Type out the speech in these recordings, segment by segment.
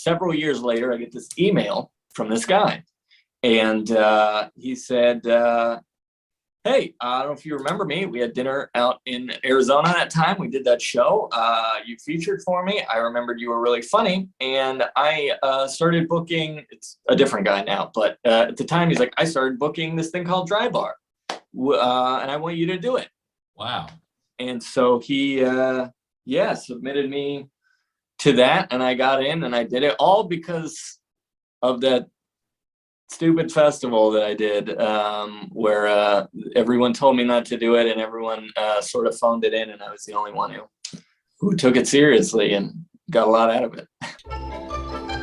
several years later, I get this email from this guy. And he said, hey, I don't know if you remember me. We had dinner out in Arizona that time. We did that show. You featured for me. I remembered you were really funny. And I started booking. It's a different guy now. But at the time, he's like, I started booking this thing called DryBar. And I want you to do it. Wow. And so he, submitted me to that. And I got in and I did it all because of that stupid festival that I did, where everyone told me not to do it, and everyone sort of phoned it in, and I was the only one who took it seriously and got a lot out of it.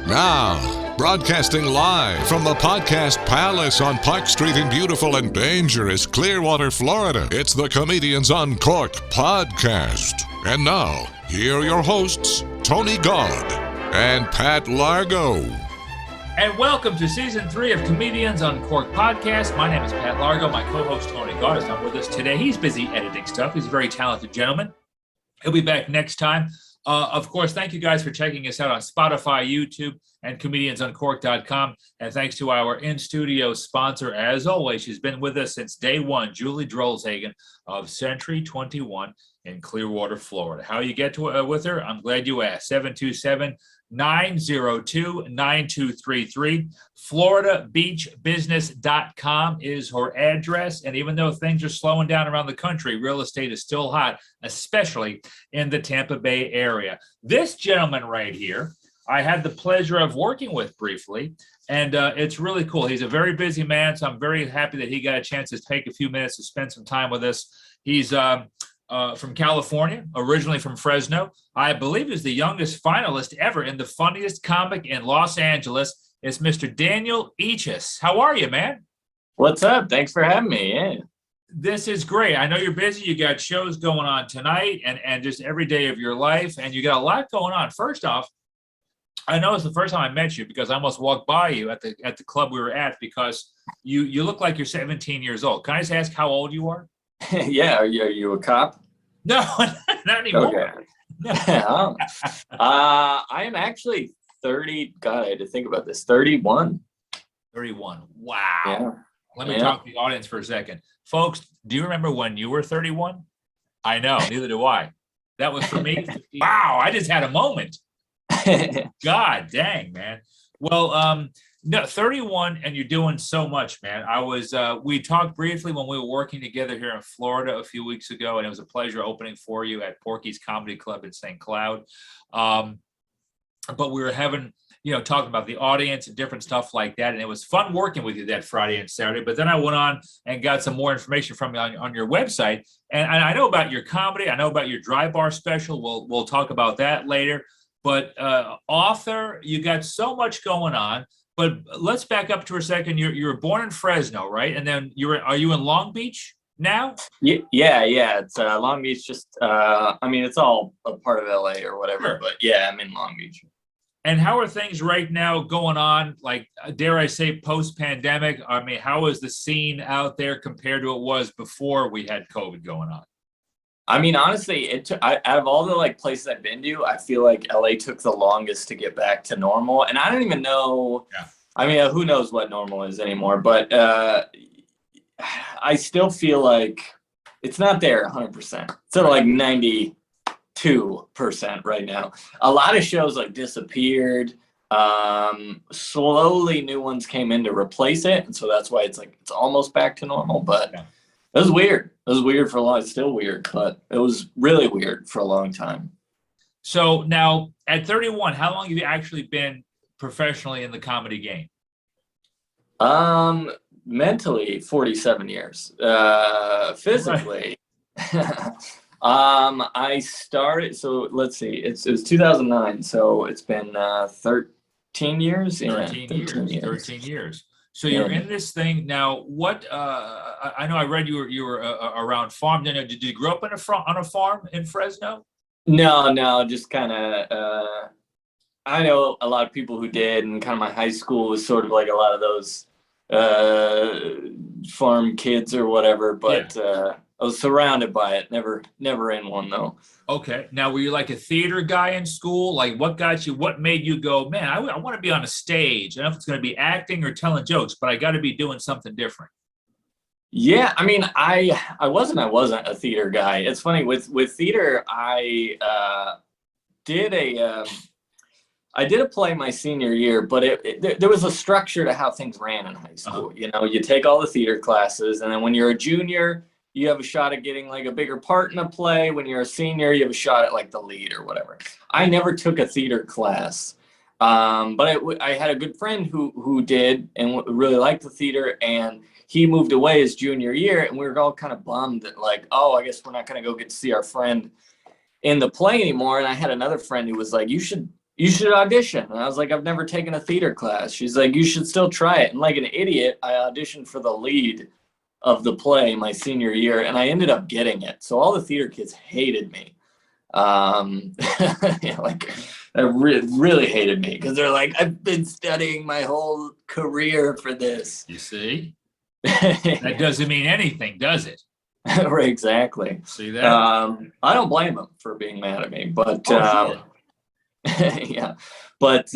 Now, broadcasting live from the Podcast Palace on Park Street in beautiful and dangerous Clearwater, Florida, it's the Comedians Uncorked podcast. And now, here are your hosts, Tony God and Pat Largo. And welcome to Season 3 of Comedians Uncorked podcast. My name is Pat Largo. My co-host, Tony God, is not with us today. He's busy editing stuff. He's a very talented gentleman. He'll be back next time. Of course, thank you guys for checking us out on Spotify, YouTube, and comediansuncorked.com. And thanks to our in-studio sponsor, as always, she's been with us since day one, Julie Drolshagen of Century 21 in Clearwater, Florida. How you get to with her? I'm glad you asked. 727-902-9233. FloridaBeachBusiness.com is her address. And even though things are slowing down around the country, real estate is still hot, especially in the Tampa Bay area. This gentleman right here, I had the pleasure of working with briefly, and it's really cool. He's a very busy man, so I'm very happy that he got a chance to take a few minutes to spend some time with us. He's from California, originally from Fresno. I believe he's the youngest finalist ever in the funniest comic in Los Angeles. It's Mr. Daniel Eachus. How are you, man? What's up? Thanks for having me. Yeah. This is great. I know you're busy. You got shows going on tonight and just every day of your life, and you got a lot going on. First off, I know it's the first time I met you because I almost walked by you at the club we were at because you look like you're 17 years old. Can I just ask how old you are? Yeah, are you a cop? No, not anymore. Okay. No. I am actually 30. God, I had to think about this. 31. 31. Wow. Yeah. Let me talk to the audience for a second. Folks, do you remember when you were 31? I know, neither do I. That was for me. Wow, I just had a moment. God dang, man. Well, no, 31, and you're doing so much, man. We talked briefly when we were working together here in Florida a few weeks ago, and it was a pleasure opening for you at Porky's Comedy Club in St. Cloud. But we were having, talking about the audience and different stuff like that, and it was fun working with you that Friday and Saturday. But then I went on and got some more information from you on your website, and I know about your comedy. I know about your DryBar special. We'll talk about that later. But author, you got so much going on. But let's back up to a second. You were born in Fresno, right? And then are you in Long Beach now? Yeah. It's Long Beach. Just it's all a part of LA or whatever. Sure. But yeah, I'm in Long Beach. And how are things right now going on? Like, dare I say, post-pandemic? I mean, how is the scene out there compared to what it was before we had COVID going on? I mean, honestly, out of all the places I've been to, I feel like LA took the longest to get back to normal. And I don't even know. Yeah. I mean, who knows what normal is anymore? But I still feel like it's not there 100%. It's at 92% right now. A lot of shows disappeared. Slowly, new ones came in to replace it, and so that's why it's almost back to normal. But yeah. It was weird. It was weird for a long. It's still weird, but it was really weird for a long time. So now, at 31, how long have you actually been professionally in the comedy game? Mentally, 47 years. Physically, I started. So let's see. It was 2009. So it's been 13 years. 13 years. So you're in this thing now. What I know, I read you were around farm. Did you grow up on a farm in Fresno? No, just kind of. I know a lot of people who did, and kind of my high school was sort of like a lot of those farm kids or whatever. But I was surrounded by it. Never in one though. Okay. Now, were you like a theater guy in school? Like what made you go, man, I want to be on a stage. I don't know if it's going to be acting or telling jokes, but I got to be doing something different. Yeah, I mean, I wasn't a theater guy. It's funny with theater, I did a play my senior year, but there was a structure to how things ran in high school. Uh-huh. You know, you take all the theater classes, and then when you're a junior, you have a shot at getting like a bigger part in a play. When you're a senior, you have a shot at like the lead or whatever. I never took a theater class, but I had a good friend who did and really liked the theater, and he moved away his junior year, and we were all kind of bummed that like, oh, I guess we're not going to go get to see our friend in the play anymore. And I had another friend who was like, you should audition. And I was like, I've never taken a theater class. She's like, you should still try it. And like an idiot, I auditioned for the lead of the play my senior year, and I ended up getting it. So all the theater kids hated me. Like they really hated me because they're like, I've been studying my whole career for this. You see? That doesn't mean anything, does it? Right, exactly. See that? I don't blame them for being mad at me, but Sure. yeah. But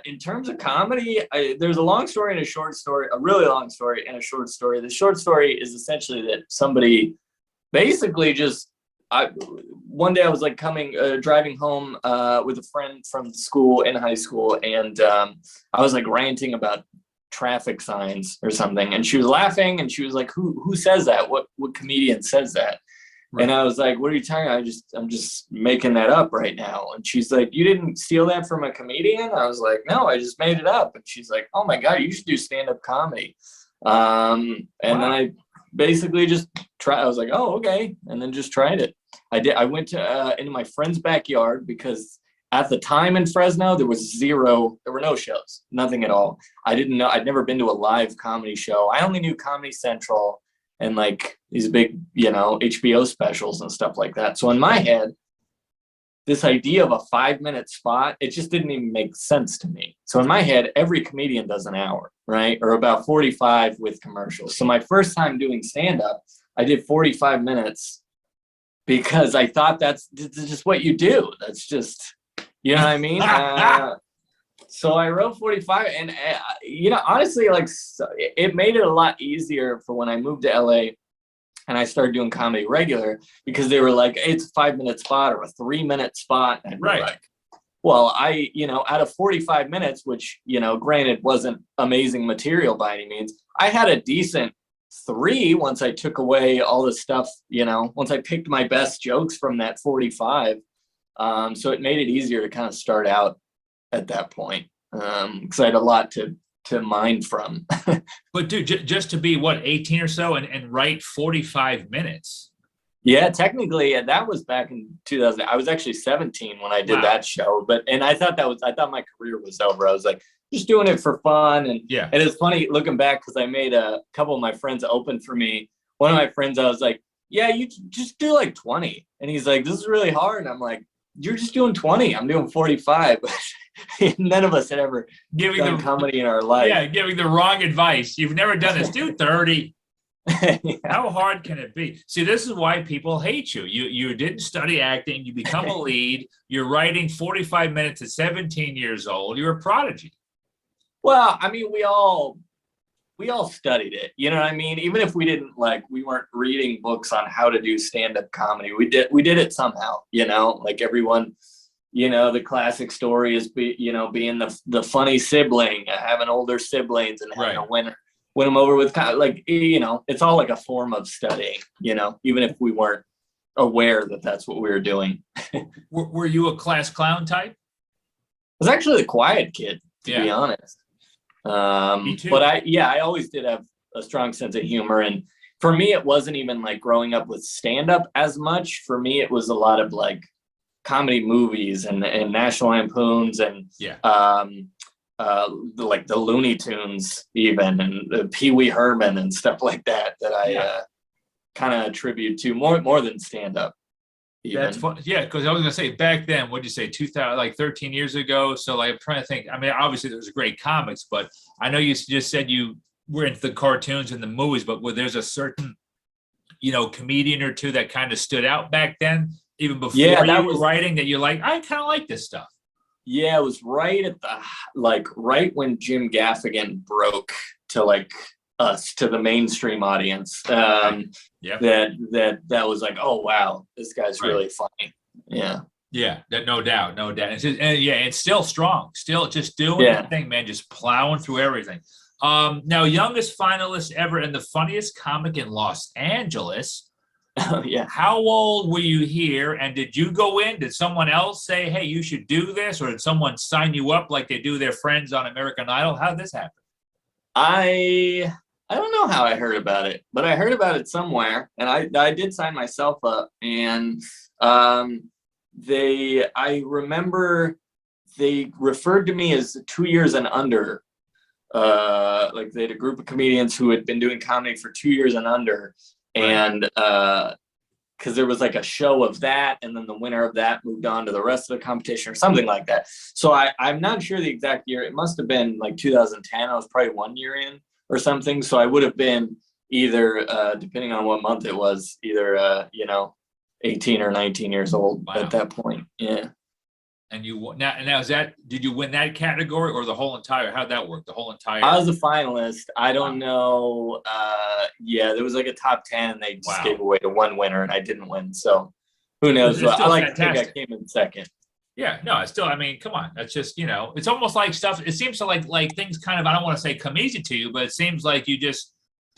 in terms of comedy, there's a long story and a short story, a really long story and a short story. The short story is essentially that somebody basically just, one day I was like driving home with a friend from school in high school, and I was like ranting about traffic signs or something, and she was laughing, and she was like, who says that? What comedian says that? Right. And I was like, what are you talking about? I'm just making that up right now. And she's like, you didn't steal that from a comedian? I was like, no, I just made it up. And she's like, oh my God, you should do stand-up comedy. And then I basically just tried. I was like, oh, okay. And then just tried it. I went to into my friend's backyard because at the time in Fresno, there were no shows, nothing at all. I didn't know, I'd never been to a live comedy show. I only knew Comedy Central and like these big, HBO specials and stuff like that. So in my head, this idea of a 5-minute spot, it just didn't even make sense to me. So in my head, every comedian does an hour, right? Or about 45 with commercials. So my first time doing stand-up, I did 45 minutes because I thought that's just what you do. That's just, you know what I mean? So I wrote 45, and honestly, like, it made it a lot easier for when I moved to LA and I started doing comedy regular, because they were like, hey, it's a 5-minute spot or a 3-minute spot. And right. Like, well, out of 45 minutes, which, granted wasn't amazing material by any means, I had a decent 3 once I took away all the stuff, once I picked my best jokes from that 45. So it made it easier to kind of start out at that point, because I had a lot to mine from. But dude, just to be 18 or so and write 45 minutes. Yeah, technically that was back in 2000. I was actually 17 when I did that show, and I thought my career was over. I was like, just doing it for fun. And yeah, and it's funny looking back, because I made a couple of my friends open for me. One of my friends, I was like, yeah, you just do like 20. And he's like, this is really hard. And I'm like, you're just doing 20. I'm doing 45. None of us had ever done comedy in our life. Yeah, giving the wrong advice. You've never done this. Do 30. Yeah. How hard can it be? See, this is why people hate you. You didn't study acting. You become a lead. You're writing 45 minutes at 17 years old. You're a prodigy. Well, I mean, we all studied it. You know what I mean? Even if we weren't reading books on how to do stand-up comedy. We did it somehow, like everyone, the classic story is being the funny sibling, having older siblings and having to win them over with it's all like a form of studying, even if we weren't aware that that's what we were doing. Were you a class clown type? I was actually the quiet kid, to be honest. Me too. But I always did have a strong sense of humor. And for me, it wasn't even like growing up with stand-up as much. For me, it was a lot of like comedy movies and National Lampoons and like the Looney Tunes even, and Pee Wee Herman and stuff like that I kind of attribute to more than stand-up. That's fun. Yeah, because I was gonna say back then, what'd you say, 2000, like 13 years ago? So like I'm trying to think. I mean, obviously there's great comics, but I know you just said you were into the cartoons and the movies, but there's a certain, comedian or two that kind of stood out back then, even before that you were was writing, that you're like, I kind of like this stuff? Yeah, it was right at right when Jim Gaffigan broke to like us, to the mainstream audience. Yep. That was like, oh wow, this guy's really funny. Yeah. Yeah, no doubt. It's just, it's still strong, still just doing the thing, man, just plowing through everything. Now, youngest finalist ever and the funniest comic in Los Angeles. Oh, yeah. How old were you here? And did you go in? Did someone else say, hey, you should do this? Or did someone sign you up like they do their friends on American Idol? How did this happen? I don't know how I heard about it, but I heard about it somewhere, and I did sign myself up. And I remember they referred to me as 2 years and under. Like they had a group of comedians who had been doing comedy for 2 years and under. And because there was like a show of that, and then the winner of that moved on to the rest of the competition or something like that. So I'm not sure the exact year. It must have been like 2010. I was probably 1 year in or something. So I would have been either, depending on what month it was, either 18 or 19 years old at that point. Yeah. And now did you win that category or the whole entire? How'd that work? The whole entire? I was a finalist. I don't know. There was like a top 10, and they just gave away to one winner, and I didn't win. So who knows? I like to think I came in second. Yeah, no, it's still, I mean, come on. That's just, it's almost like stuff. It seems to like things kind of, I don't want to say come easy to you, but it seems like you just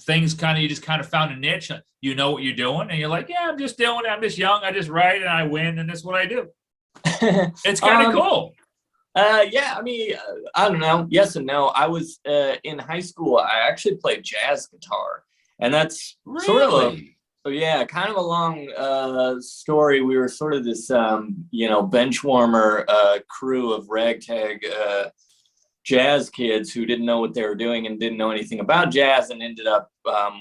kind of found a niche. You know what you're doing, and you're like, yeah, I'm just doing it. I'm just young. I just write and I win, and that's what I do. It's kind of cool. I mean, I don't know. Yes and no. I was in high school. I actually played jazz guitar, and that's sort of kind of a long story. We were sort of this bench warmer crew of ragtag jazz kids who didn't know what they were doing and didn't know anything about jazz, and ended up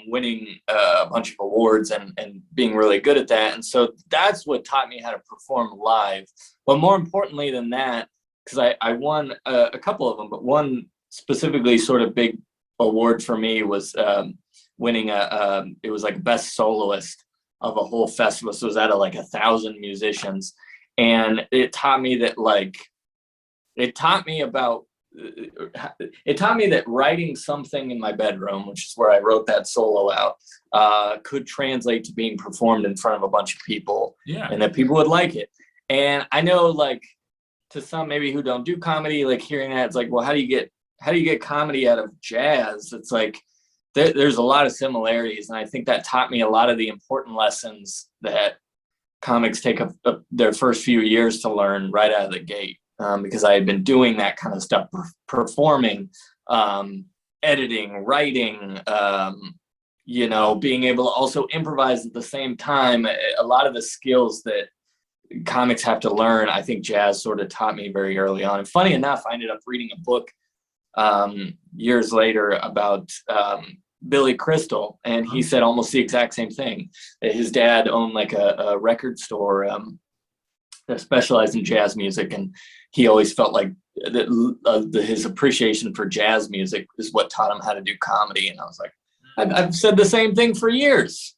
winning a bunch of awards and being really good at that. And so that's what taught me how to perform live. But more importantly than that, because I won a couple of them, but one specifically sort of big award for me was winning it was like best soloist of a whole festival. So it was out of like 1,000 musicians. And it taught me that writing something in my bedroom, which is where I wrote that solo out, could translate to being performed in front of a bunch of people, and that people would like it. And I know, like, to some maybe who don't do comedy, like hearing that, it's like, well, how do you get comedy out of jazz? It's like there's a lot of similarities, and I think that taught me a lot of the important lessons that comics take their first few years to learn right out of the gate. Because I had been doing that kind of stuff, performing, editing, writing, being able to also improvise at the same time. A lot of the skills that comics have to learn, I think jazz sort of taught me very early on. And funny enough, I ended up reading a book years later about Billy Crystal, and he said almost the exact same thing. His dad owned like a record store that specialized in jazz music, and he always felt like his appreciation for jazz music is what taught him how to do comedy. And I was like, I've said the same thing for years.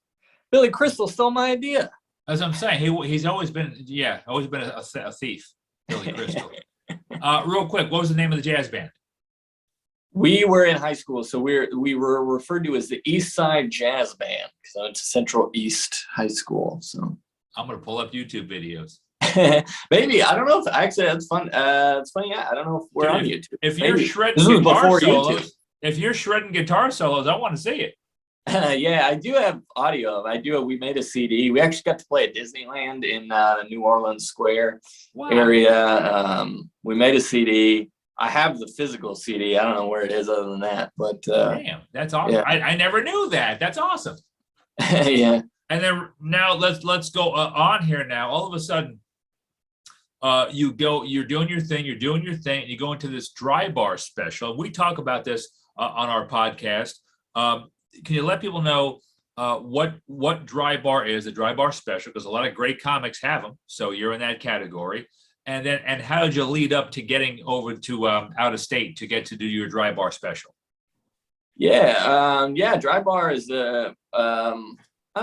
Billy Crystal stole my idea. As I'm saying, he's always been a thief, Billy Crystal. Real quick, what was the name of the jazz band? We were in high school, so we were referred to as the East Side Jazz Band, because I went to Central East High School. So I'm gonna pull up YouTube videos. Maybe, I don't know if actually that's fun. It's funny. Yeah, I don't know if we're on YouTube. If you're shredding guitar solos, I want to see it. Yeah, I do have audio. We made a CD. We actually got to play at Disneyland in the New Orleans Square area. We made a CD. I have the physical CD. I don't know where it is other than that, but damn, that's awesome. Yeah. I never knew that. That's awesome. Yeah. And then now let's go on here now. All of a sudden, you're doing your thing, and you go into this DryBar special. We talk about this on our podcast. Can you let people know what DryBar is, the DryBar special? Because a lot of great comics have them, so you're in that category. And how did you lead up to getting over to out of state to get to do your DryBar special? Yeah, DryBar is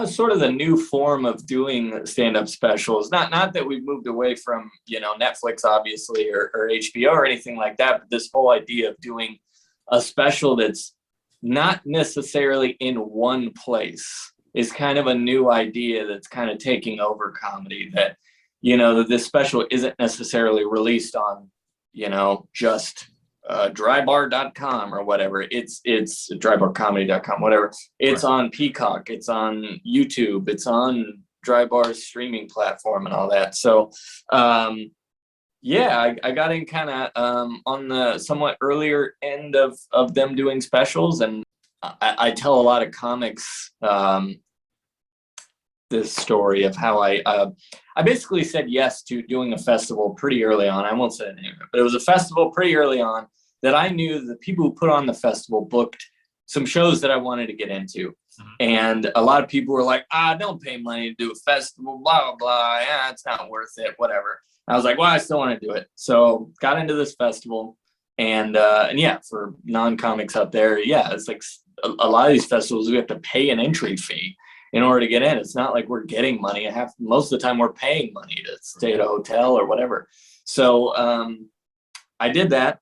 sort of the new form of doing stand-up specials. Not that we've moved away from, Netflix, obviously, or HBO or anything like that, but this whole idea of doing a special that's not necessarily in one place is kind of a new idea that's kind of taking over comedy, that, that this special isn't necessarily released on, just drybar.com or whatever. It's drybarcomedy.com, whatever. It's Right. on Peacock, it's on YouTube, it's on DryBar's streaming platform and all that. So I got in kind of on the somewhat earlier end of them doing specials, and I tell a lot of comics this story of how I basically said yes to doing a festival pretty early on. I won't say the name of it, but it was a festival pretty early on that I knew the people who put on the festival booked some shows that I wanted to get into. Mhm. And a lot of people were like, don't pay money to do a festival, blah, blah, blah. Yeah, it's not worth it, whatever. I was like, well, I still want to do it. So got into this festival, and yeah, for non-comics out there, yeah, it's like a lot of these festivals, we have to pay an entry fee in order to get in. It's not like we're getting money. Most of the time we're paying money to stay at a hotel or whatever. So I did that.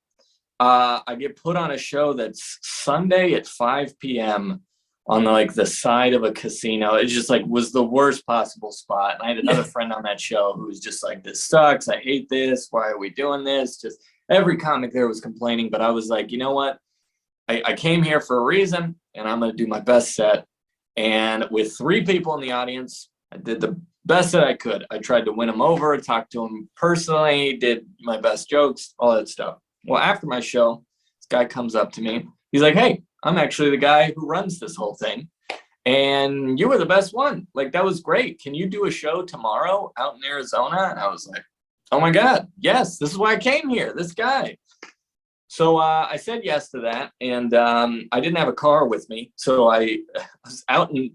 I get put on a show that's Sunday at 5 p.m. on the side of a casino. It just was the worst possible spot. And I had another friend on that show who was just like, this sucks. I hate this. Why are we doing this? Just every comic there was complaining, but I was like, you know what? I came here for a reason, and I'm going to do my best set. And with 3 people in the audience, I did the best that I could. I tried to win them over, talked to them personally, did my best jokes, all that stuff. Well, after my show, this guy comes up to me. He's like, hey, I'm actually the guy who runs this whole thing, and you were the best one. That was great. Can you do a show tomorrow out in Arizona? And I was like, oh my God, yes, this is why I came here, this guy. So I said yes to that, and I didn't have a car with me, so I was out in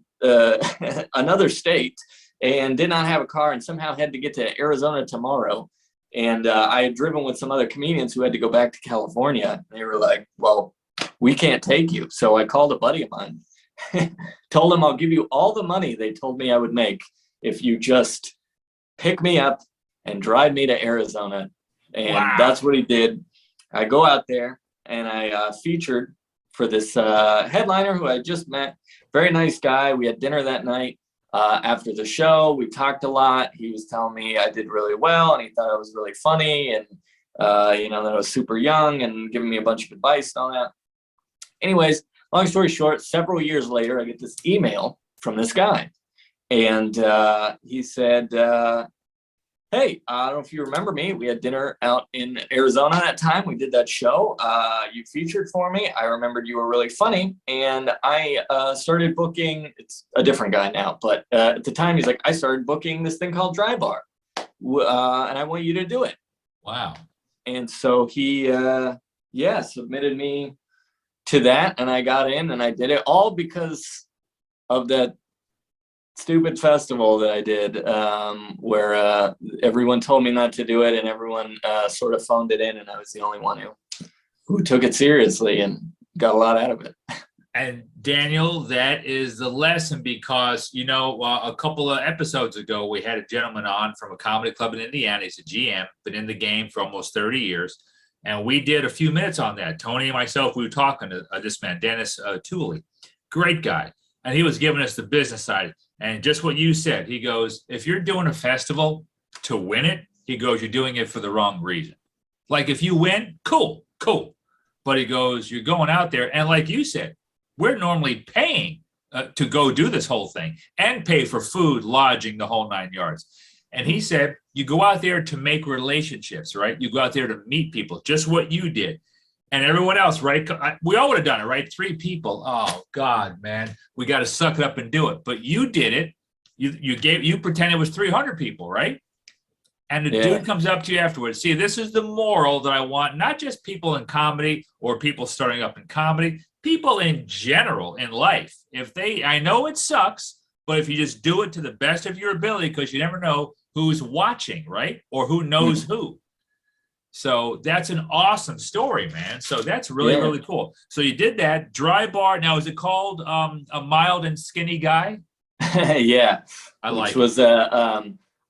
another state and did not have a car, and somehow had to get to Arizona tomorrow. And I had driven with some other comedians who had to go back to California. They were like, well, we can't take you. So I called a buddy of mine, told him I'll give you all the money they told me I would make if you just pick me up and drive me to Arizona. And Wow. That's what he did. I go out there, and I featured for this headliner who I just met. Very nice guy. We had dinner that night. After the show, we talked a lot. He was telling me I did really well, and he thought I was really funny, and that I was super young, and giving me a bunch of advice and all that. Anyways, long story short, several years later, I get this email from this guy, and he said, hey, I don't know if you remember me. We had dinner out in Arizona that time. We did that show. You featured for me. I remembered you were really funny. And I started booking, it's a different guy now, but at the time he's like, I started booking this thing called DryBar. And I want you to do it. Wow. And so he, submitted me to that. And I got in, and I did it all because of that stupid festival that I did, where everyone told me not to do it, and everyone sort of phoned it in, and I was the only one who took it seriously and got a lot out of it. And Daniel, that is the lesson, because, a couple of episodes ago, we had a gentleman on from a comedy club in Indiana. He's a GM, been in the game for almost 30 years. And we did a few minutes on that. Tony and myself, we were talking to this man, Dennis Tooley, great guy. And he was giving us the business side. And just what you said, he goes, if you're doing a festival to win it, he goes, you're doing it for the wrong reason. Like, if you win, cool. But he goes, you're going out there. And like you said, we're normally paying to go do this whole thing and pay for food, lodging, the whole 9 yards. And he said, you go out there to make relationships, right? You go out there to meet people, just what you did. And everyone else, right? We all would have done it, right? 3 people. Oh God, man, we got to suck it up and do it. But you did it. You pretend it was 300 people, right? And the dude comes up to you afterwards. See, this is the moral that I want, not just people in comedy or people starting up in comedy, people in general in life. I know it sucks, but if you just do it to the best of your ability, because you never know who's watching, right? Or who knows who. So that's an awesome story, man. So that's really cool. So you did that DryBar. Now, is it called A Mild and Skinny Guy? Yeah. I Which like was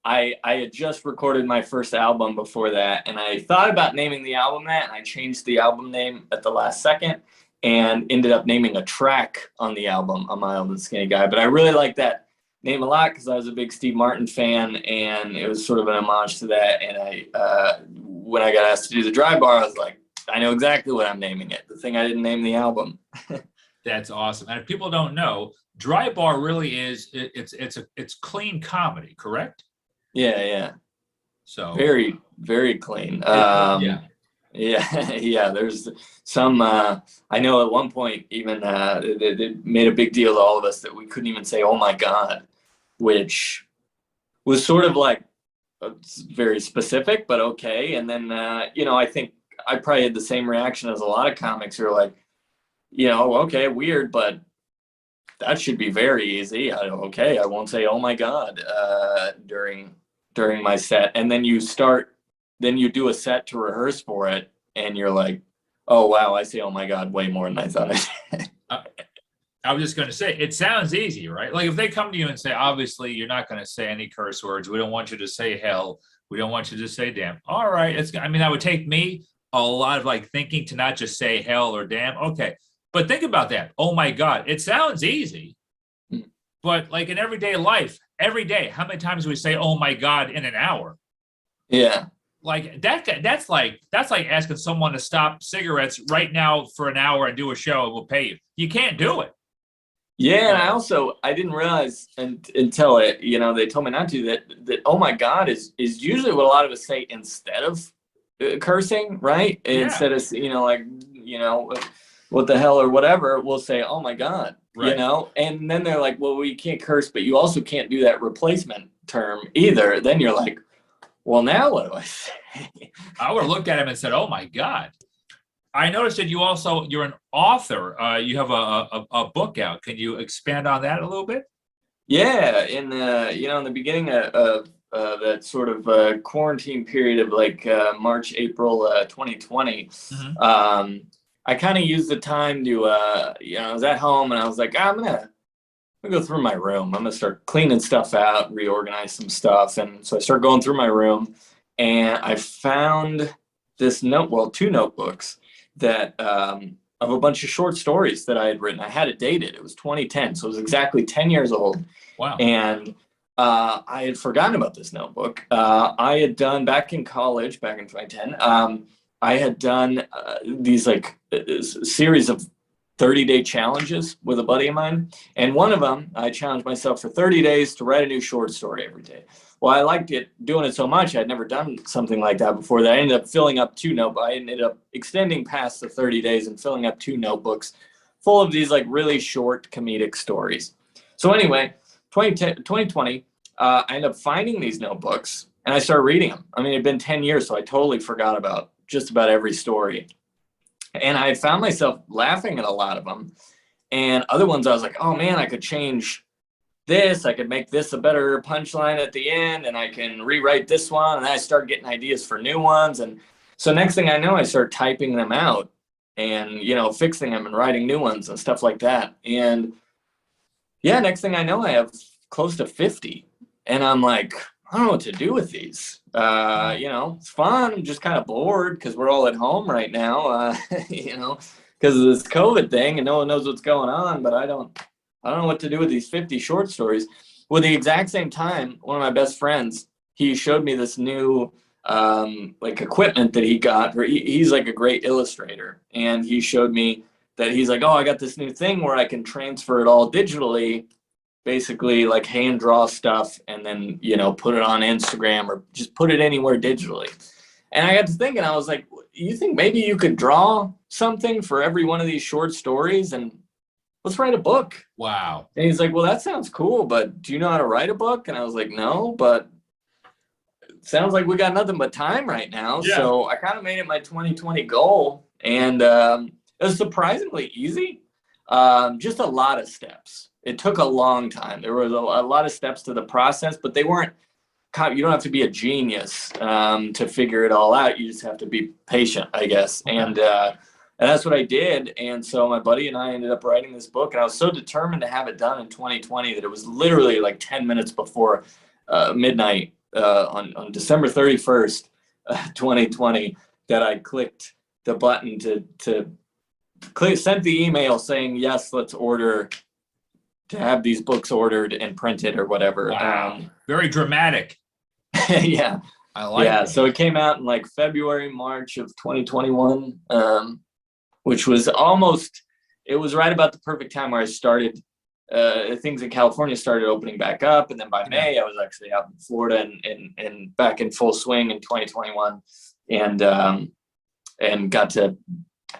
I had just recorded my first album before that, and I thought about naming the album that, and I changed the album name at the last second and ended up naming a track on the album A Mild and Skinny Guy. But I really like that name a lot because I was a big Steve Martin fan, and it was sort of an homage to that. And when I got asked to do the DryBar, I was like, I know exactly what I'm naming it. The thing I didn't name the album. That's awesome. And if people don't know, DryBar really is it's clean comedy, correct? Yeah. So Very, very clean. yeah. Yeah. There's some. I know at one point even they made a big deal to all of us that we couldn't even say "Oh my God," which was sort of like very specific, but okay. And then I think I probably had the same reaction as a lot of comics who are like, okay, weird, but that should be very easy. Okay, I won't say "Oh my God" during my set, and then you do a set to rehearse for it, and you're like, oh wow, I say "Oh my God" way more than I thought I did. I was just going to say, it sounds easy, right? Like if they come to you and say, obviously, you're not going to say any curse words. We don't want you to say hell. We don't want you to say damn. All right. That would take me a lot of like thinking to not just say hell or damn. Okay. But think about that. Oh my God. It sounds easy, but like in everyday life, every day, how many times do we say, oh my God, in an hour? Yeah. Like that's like asking someone to stop cigarettes right now for an hour and do a show and we'll pay you. You can't do it. Yeah, and I didn't realize until they told me not to that "Oh my God" is usually what a lot of us say instead of cursing, right? Yeah. Instead of what the hell or whatever, we'll say "Oh my God," Right. and then they're like, well, you can't curse, but you also can't do that replacement term either. Then you're like, well, now what do I say? I would have looked at him and said, oh my God. I noticed that you're an author. You have a book out. Can you expand on that a little bit? Yeah, in the beginning of that sort of quarantine period of like March, April 2020, I kind of used the time to I was at home and I was like, I'm gonna go through my room. I'm gonna start cleaning stuff out, reorganize some stuff, and so I started going through my room, and I found two notebooks that of a bunch of short stories that I had written. I had it dated. It was 2010, so it was exactly 10 years old. Wow. And I had forgotten about this notebook. I had done back in college, back in 2010. I had done these like series of 30-day challenges with a buddy of mine, and one of them I challenged myself for 30 days to write a new short story every day. Well, I liked doing it so much. I'd never done something like that before that I ended up filling up I ended up extending past the 30 days and filling up 2 notebooks full of these like really short comedic stories. So anyway, 2020, I ended up finding these notebooks and I started reading them. I mean, it'd been 10 years, so I totally forgot about just about every story. And I found myself laughing at a lot of them. And other ones I was like, oh man, I could change this, I could make this a better punchline at the end, and I can rewrite this one. And then I started getting ideas for new ones. And so next thing I know, I started typing them out and, fixing them and writing new ones and stuff like that. And yeah, next thing I know, I have close to 50. And I'm like, I don't know what to do with these. It's fun. I'm just kind of bored because we're all at home right now, because of this COVID thing and no one knows what's going on, but I don't know what to do with these 50 short stories. Well, the exact same time, one of my best friends, he showed me this new equipment that he got. He's like a great illustrator, and he showed me that he's like, oh, I got this new thing where I can transfer it all digitally, basically like hand draw stuff and then, put it on Instagram or just put it anywhere digitally. And I got to thinking, I was like, you think maybe you could draw something for every one of these short stories and let's write a book? Wow. And he's like, well, that sounds cool, but do you know how to write a book? And I was like, no, but it sounds like we got nothing but time right now. Yeah. So I kind of made it my 2020 goal. And it was surprisingly easy. Just a lot of steps. It took a long time. There was a lot of steps to the process, but they weren't, you don't have to be a genius to figure it all out. You just have to be patient, I guess. Okay. And And that's what I did. And so my buddy and I ended up writing this book, and I was so determined to have it done in 2020 that it was literally like 10 minutes before midnight on December 31st, 2020, that I clicked the button to sent the email saying, yes, let's order, to have these books ordered and printed or whatever. Wow. Very dramatic. Yeah. I like it. So it came out in like February, March of 2021, which was it was right about the perfect time where I started, things in California started opening back up. And then by May, I was actually out in Florida and back in full swing in 2021, and got to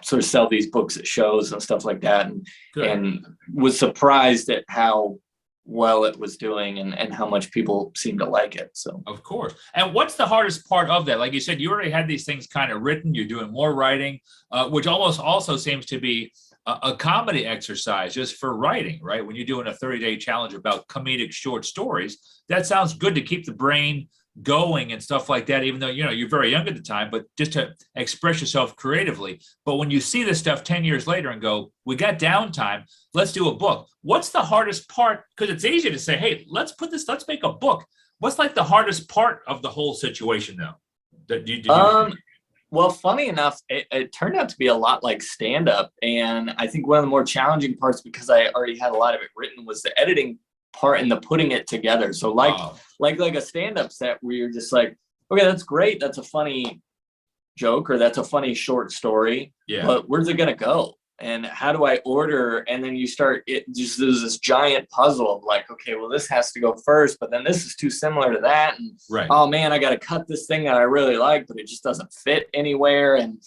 sort of sell these books at shows and stuff like that. And was surprised at how well it was doing and how much people seem to like it. So of course. And what's the hardest part of that? Like you said, you already had these things kind of written, you're doing more writing, which almost also seems to be a comedy exercise just for writing, right? When you're doing a 30-day challenge about comedic short stories, that sounds good to keep the brain going and stuff like that, even though, you know, you're very young at the time, but just to express yourself creatively. But when you see this stuff 10 years later and go, we got downtime, let's do a book. What's the hardest part? Because it's easy to say, hey, let's make a book. What's like the hardest part of the whole situation though? Well, funny enough, it turned out to be a lot like stand-up. And I think one of the more challenging parts, because I already had a lot of it written, was the editing part and the putting it together. So like a stand-up set where you're just like, okay, that's great, that's a funny joke, or that's a funny short story, but where's it gonna go, and how do I order? And then you start, there's this giant puzzle of like, okay, well, this has to go first, but then this is too similar to that, and oh man, I got to cut this thing that I really like, but it just doesn't fit anywhere. And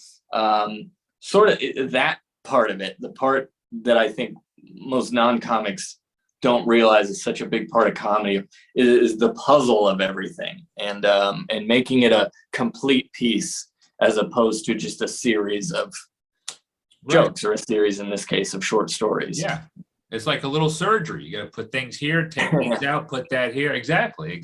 sort of that part of it, the part that I think most non-comics don't realize is such a big part of comedy, is the puzzle of everything, and making it a complete piece as opposed to just a series of jokes, or a series in this case of short stories. Yeah, it's like a little surgery. You got to put things here, take things out, put that here. Exactly.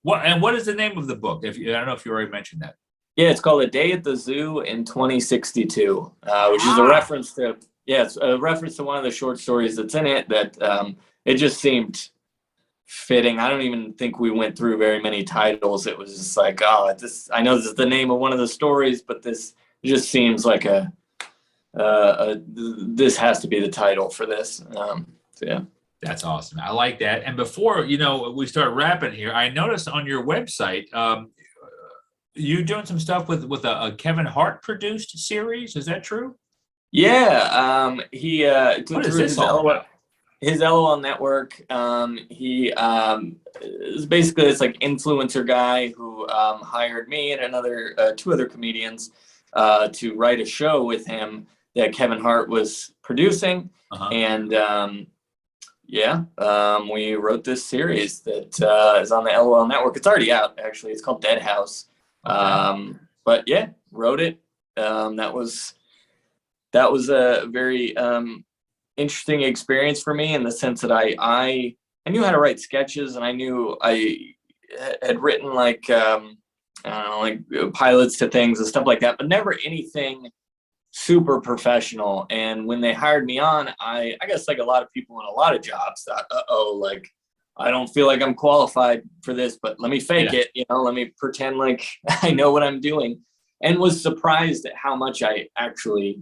What is the name of the book? I don't know if you already mentioned that. Yeah, it's called A Day at the Zoo in 2062, which is a reference to it's a reference to one of the short stories that's in it that it just seemed fitting. I don't even think we went through very many titles. It was just like, I know this is the name of one of the stories, but this just seems like this has to be the title for this. Yeah. That's awesome. I like that. And before, we start wrapping here, I noticed on your website, you doing some stuff with a Kevin Hart-Produced Series. Is that true? Yeah. He what is this all about? His LOL network. He is basically this like influencer guy who hired me and two other comedians to write a show with him that Kevin Hart was producing. And we wrote this series that is on the LOL network. It's already out, actually. It's called Dead House. But yeah, wrote it. That was a very interesting experience for me, in the sense that I knew how to write sketches, and I knew I had written like pilots to things and stuff like that, but never anything super professional. And when they hired me on, I guess like a lot of people in a lot of jobs thought, like, I don't feel like I'm qualified for this, but let me fake it, let me pretend like I know what I'm doing, and was surprised at how much I actually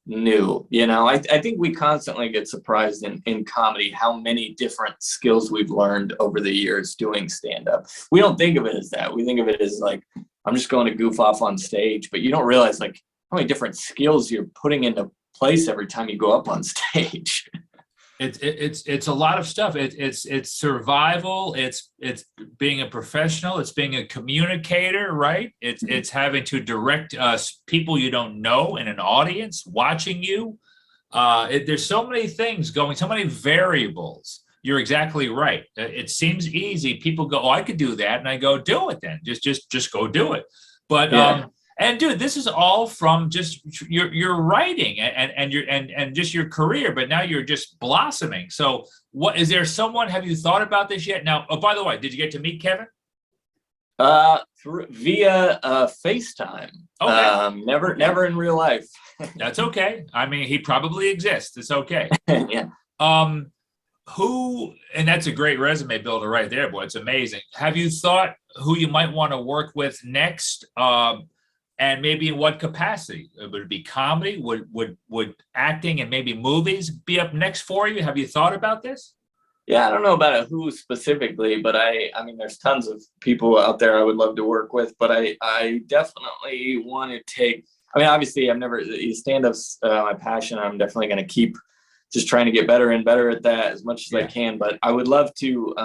knew. I think we constantly get surprised in comedy how many different skills we've learned over the years doing stand-up. We don't think of it as that. We think of it as like, I'm just going to goof off on stage, but you don't realize like how many different skills you're putting into place every time you go up on stage. It's a lot of stuff. It's survival. It's being a professional. It's being a communicator, right? It's having to direct people you don't know in an audience watching you. There's so many things going, so many variables. You're exactly right. It seems easy. People go, "Oh, I could do that," and I go, "Do it then. Just go do it." But and dude, this is all from just your writing and just your career, but now you're just blossoming. So have you thought about this yet? Now, oh, by the way, did you get to meet Kevin? Via FaceTime. Okay. Never in real life. That's okay. I mean, he probably exists. It's okay. Yeah. And that's a great resume builder right there, boy. It's amazing. Have you thought who you might want to work with next? And maybe in what capacity? Would it be comedy? Would acting and maybe movies be up next for you? Have you thought about this? Yeah, I don't know about who specifically, but I mean, there's tons of people out there I would love to work with, but I definitely want to take, I mean, obviously stand-up's my passion. I'm definitely going to keep just trying to get better and better at that as much as I can, but I would love to,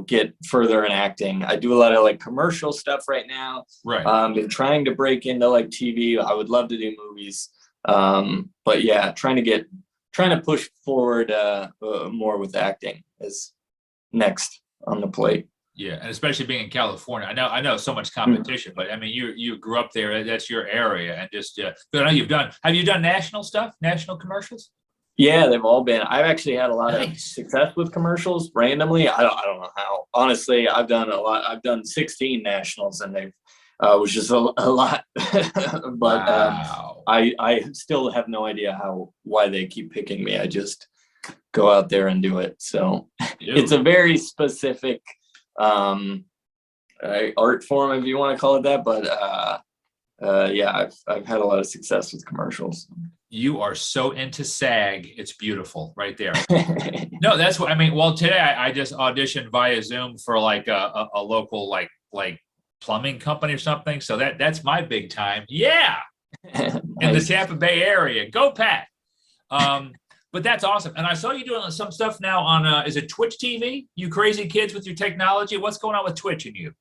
get further in acting. I do a lot of like commercial stuff right now. Right. Been trying to break into like TV. I would love to do movies. But yeah, trying to push forward more with acting is next on the plate. Yeah, and especially being in California, I know so much competition, but I mean, you grew up there. That's your area, and just but I know have you done national stuff, national commercials? Yeah, they've all been. I've actually had a lot of success with commercials randomly. I don't know how. Honestly, I've done a lot. I've done 16 nationals, and they've which is a lot. But wow. I still have no idea why they keep picking me. I just go out there and do it. So it's a very specific art form, if you want to call it that. But yeah, I've had a lot of success with commercials. You are so into SAG. It's beautiful right there. No, that's what I mean. Well, today I just auditioned via Zoom for like a local like plumbing company or something. So that's my big time. Yeah. Nice. In the Tampa Bay area. Go Pat. But that's awesome. And I saw you doing some stuff now on is it Twitch TV? You crazy kids with your technology. What's going on with Twitch and you?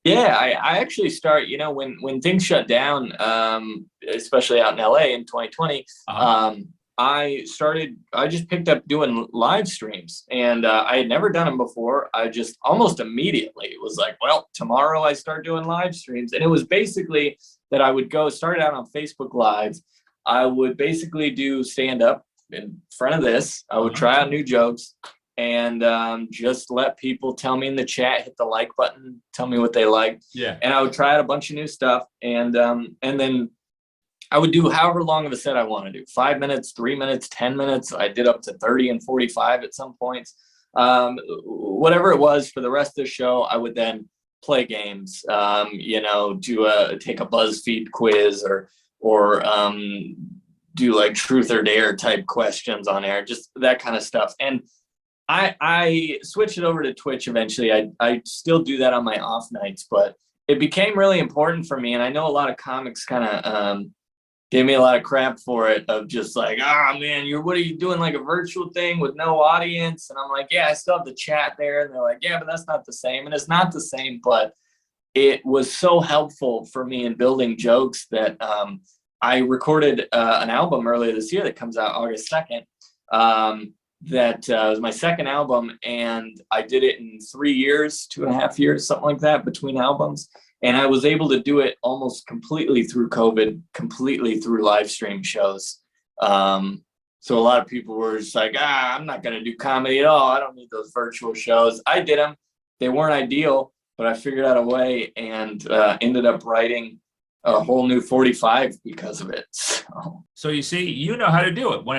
Yeah, I actually start, when things shut down, especially out in LA in 2020, I just picked up doing live streams, and I had never done them before. I just almost immediately was like, well, tomorrow I start doing live streams. And it was basically that I would start out on Facebook Live. I would basically do stand up in front of this. I would try out new jokes. And just let people tell me in the chat, hit the like button, tell me what they like. Yeah. And I would try out a bunch of new stuff. And then I would do however long of a set I want to do, 5 minutes, 3 minutes, 10 minutes. I did up to 30 and 45 at some points. Whatever it was for the rest of the show, I would then play games, take a BuzzFeed quiz or do like truth or dare type questions on air, just that kind of stuff. And I switched it over to Twitch eventually. I still do that on my off nights, but it became really important for me. And I know a lot of comics kind of gave me a lot of crap for it, of just like, man, what are you doing, like a virtual thing with no audience? And I'm like, yeah, I still have the chat there. And they're like, yeah, but that's not the same. And it's not the same, but it was so helpful for me in building jokes that I recorded an album earlier this year that comes out August 2nd. That was my second album, and I did it in 3 years, 2.5 years, something like that, between albums. And I was able to do it almost completely through COVID, completely through live stream shows. So a lot of people were just like, I'm not going to do comedy at all. I don't need those virtual shows. I did them. They weren't ideal, but I figured out a way and ended up writing a whole new 45 because of it. So you see, you know how to do it. When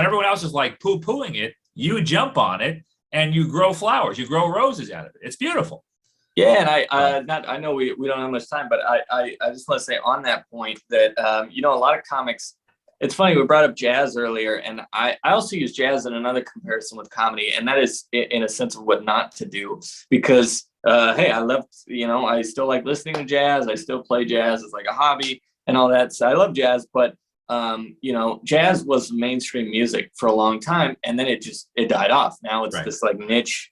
everyone else is like poo-pooing it, you jump on it and you grow flowers, you grow roses out of it. It's beautiful. Yeah, and I know we don't have much time, but I just want to say on that point that a lot of comics. It's funny, we brought up jazz earlier, and I also use jazz in another comparison with comedy, and that is in a sense of what not to do, because hey, I love, I still like listening to jazz. I still play jazz as like a hobby and all that. So I love jazz, but jazz was mainstream music for a long time, and then it died off. Now it's this like niche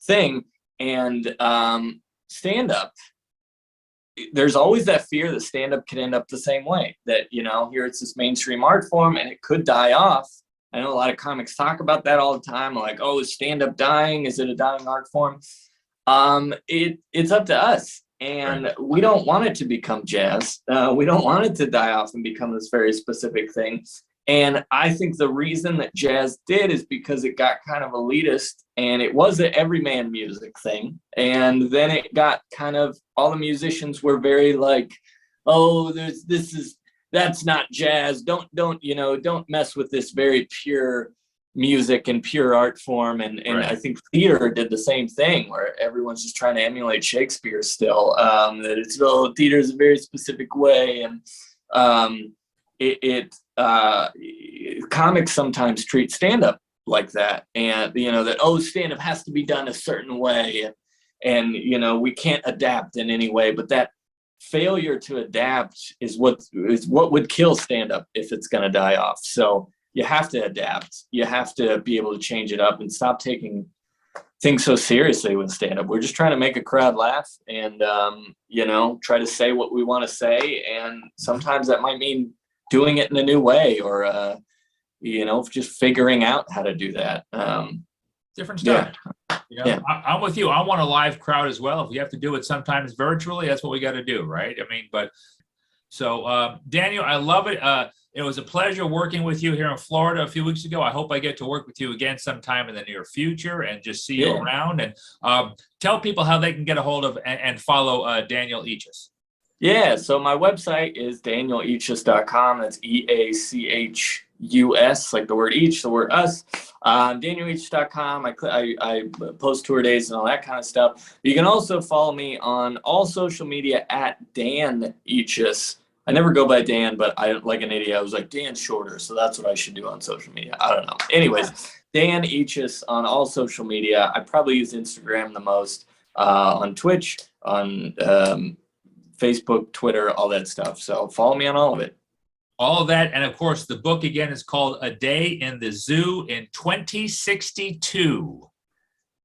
thing, and stand-up, there's always that fear that stand-up could end up the same way, that here it's this mainstream art form and it could die off. I know a lot of comics talk about that all the time, like, oh, is stand-up dying? Is it a dying art form? It's up to us, and we don't want it to become jazz. We don't want it to die off and become this very specific thing. And I think the reason that jazz did is because it got kind of elitist, and it was an everyman music thing. And then it got kind of, all the musicians were very like, oh, that's not jazz. Don't mess with this very pure music and pure art form. And Right. I think theater did the same thing, where everyone's just trying to emulate Shakespeare still. That it's, theater is a very specific way. And comics sometimes treat stand-up like that, and that stand-up has to be done a certain way, and we can't adapt in any way. But that failure to adapt is what would kill stand-up if it's going to die off. So you have to adapt. You have to be able to change it up and stop taking things so seriously with stand-up. We're just trying to make a crowd laugh, and try to say what we want to say, and sometimes that might mean doing it in a new way, or just figuring out how to do that. Different stuff. Yeah. I'm with you. I want a live crowd as well. If we have to do it sometimes virtually, that's what we got to do, right? I mean, so Daniel, I love it. It was a pleasure working with you here in Florida a few weeks ago. I hope I get to work with you again sometime in the near future and just see you around. And tell people how they can get a hold of and follow Daniel Eachus. Yeah, so my website is danieleachus.com. That's EACHUS, like the word each, the word us. DanielEachus.com. I post tour days and all that kind of stuff. You can also follow me on all social media at Dan Eachus. I never go by Dan, but I, like an idiot, I was like, Dan's shorter, so that's what I should do on social media. I don't know. Anyways, Dan Eachus on all social media. I probably use Instagram the most, on Twitch, on Facebook, Twitter, all that stuff. So follow me on all of it. All of that. And of course, the book again is called A Day in the Zoo in 2062.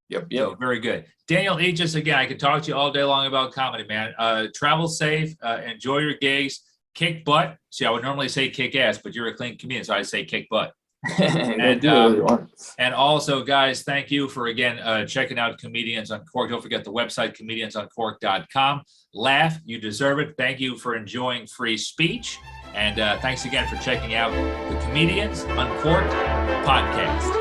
Yep. So very good. Daniel Eachus, again, I could talk to you all day long about comedy, man. Travel safe, enjoy your gigs, kick butt. See, I would normally say kick ass, but you're a clean comedian, so I say kick butt. And also, guys, thank you for, again, checking out Comedians Uncorked. Don't forget the website, comediansuncorked.com. Laugh, you deserve it. Thank you for enjoying free speech. And thanks again for checking out the Comedians Uncorked podcast.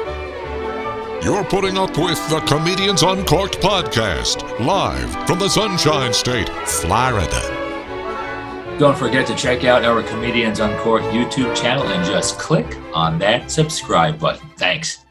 You're putting up with the Comedians Uncorked podcast, live from the Sunshine State, Florida. Don't forget to check out our Comedians Uncorked YouTube channel and just click on that subscribe button. Thanks.